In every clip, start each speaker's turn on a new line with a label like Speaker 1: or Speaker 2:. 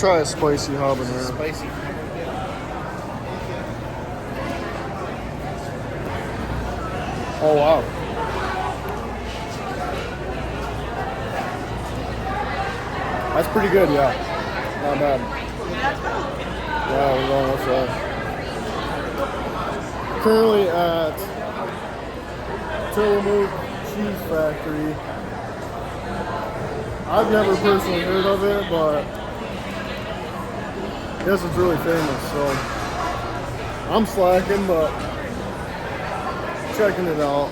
Speaker 1: try a spicy habanero.
Speaker 2: Spicy.
Speaker 1: Oh wow. That's pretty good, yeah. Not bad. Yeah, we're going with that. Currently at Tillamook Cheese Factory. I've never personally heard of it, but I guess it's really famous, so I'm slacking, but checking it out.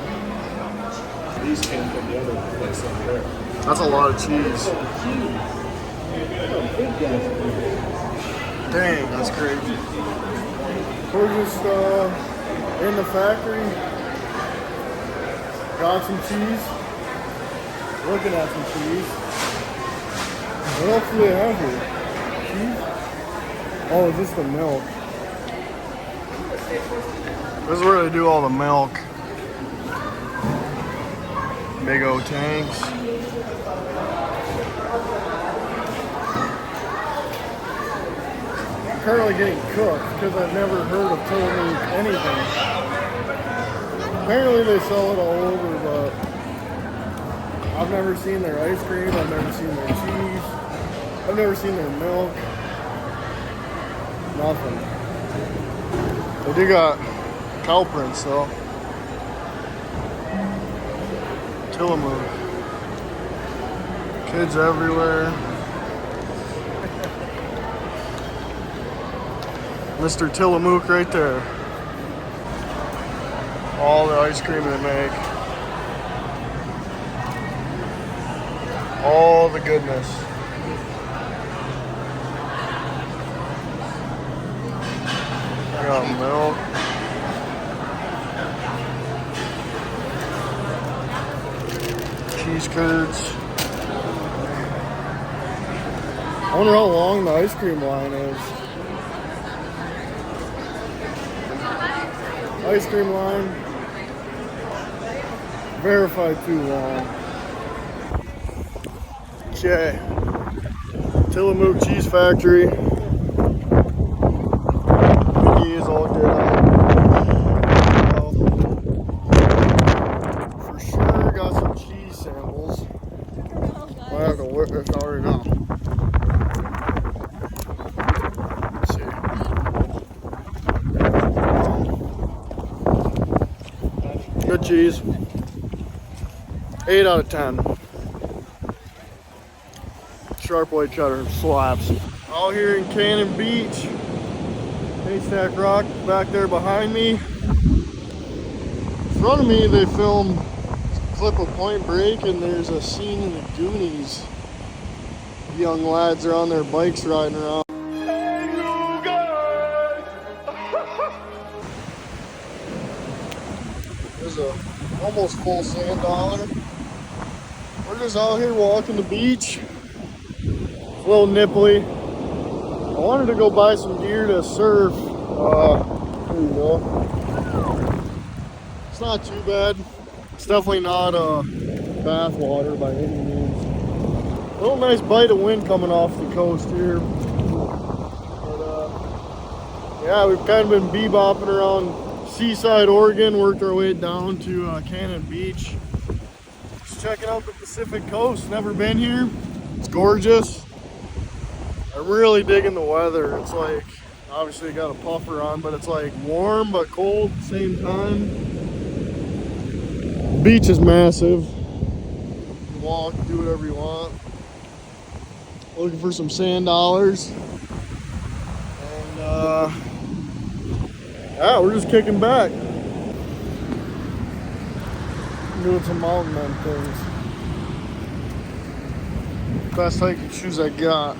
Speaker 2: These came from the other place over there.
Speaker 1: That's a lot of cheese. Dang, that's crazy. We're just in the factory. Got some cheese. Looking at some cheese. What else do they have here? Cheese? Oh, just the milk. This is where they do all the milk. Big old tanks. Currently getting cooked because I've never heard of Tillamook anything. Apparently they sell it all over, but I've never seen their ice cream, I've never seen their cheese, I've never seen their milk. Nothing. They do got cow prints though. Tillamook. Kids everywhere. Mr. Tillamook right there. All the ice cream they make. All the goodness. I got milk. Cheese curds. I wonder how long the ice cream line is. Ice cream line. Verified too long. Okay. Tillamook Cheese Factory. He is all dead on. For sure got some cheese samples. I have to whip this already now. Let's see. Good cheese. 8 out of 10. Sharp white cheddar slaps. Out here in Cannon Beach. Haystack Rock back there behind me. In front of me they filmed a clip of Point Break, and there's a scene in the Goonies. Young lads are on their bikes riding around. There's a almost full sand dollar. We're just out here walking the beach. It's a little nipply. I wanted to go buy some gear to surf. Here you go. It's not too bad. It's definitely not bath water by any means. A little nice bite of wind coming off the coast here. But yeah, we've kind of been bebopping around Seaside, Oregon, worked our way down to Cannon Beach. Just checking out the Pacific Coast. Never been here. It's gorgeous. I'm really digging the weather. It's like, obviously got a puffer on, but it's like warm but cold at the same time. The beach is massive. You can walk, do whatever you want. Looking for some sand dollars. And yeah, we're just kicking back. Doing some mountain man things. Best hiking shoes I got.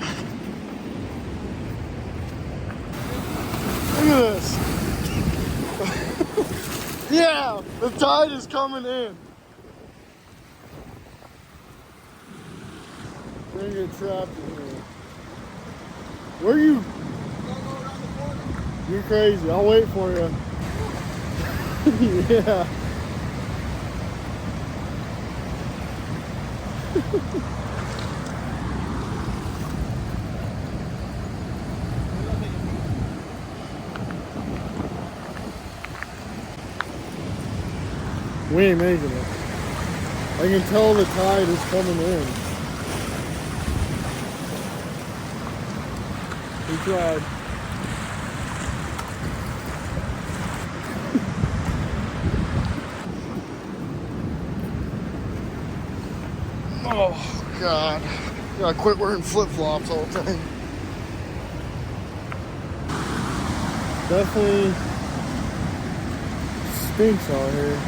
Speaker 1: Look at this. Yeah, the tide is coming in. We're gonna get trapped in here. Where are you? You're crazy. I'll wait for you. Yeah. We ain't making it. I can tell the tide is coming in. We tried. Oh God. Gotta quit wearing flip-flops all the time. Definitely stinks out here.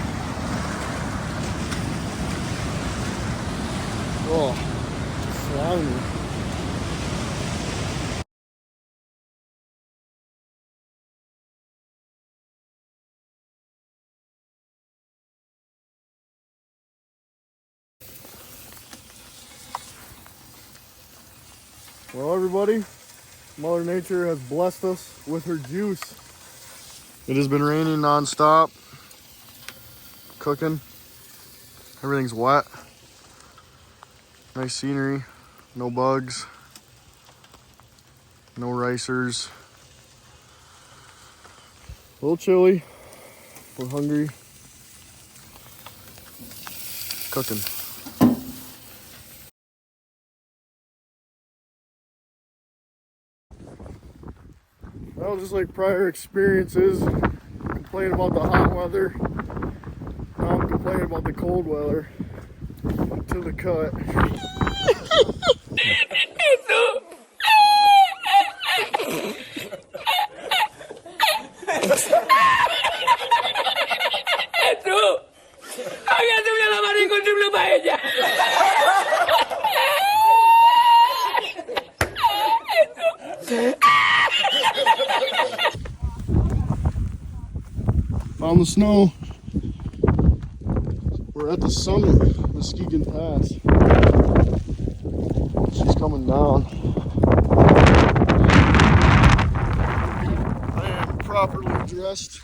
Speaker 1: Oh, slimy. Well, everybody, Mother Nature has blessed us with her juice. It has been raining non-stop, cooking. Everything's wet. Nice scenery, no bugs, no ricers. A little chilly, we're hungry. Cooking. Well, just like prior experiences, complaining about the hot weather. Now I'm complaining about the cold weather. To the cut. Found the snow. We're at the summit of Muskegon Pass. She's coming down. I am properly dressed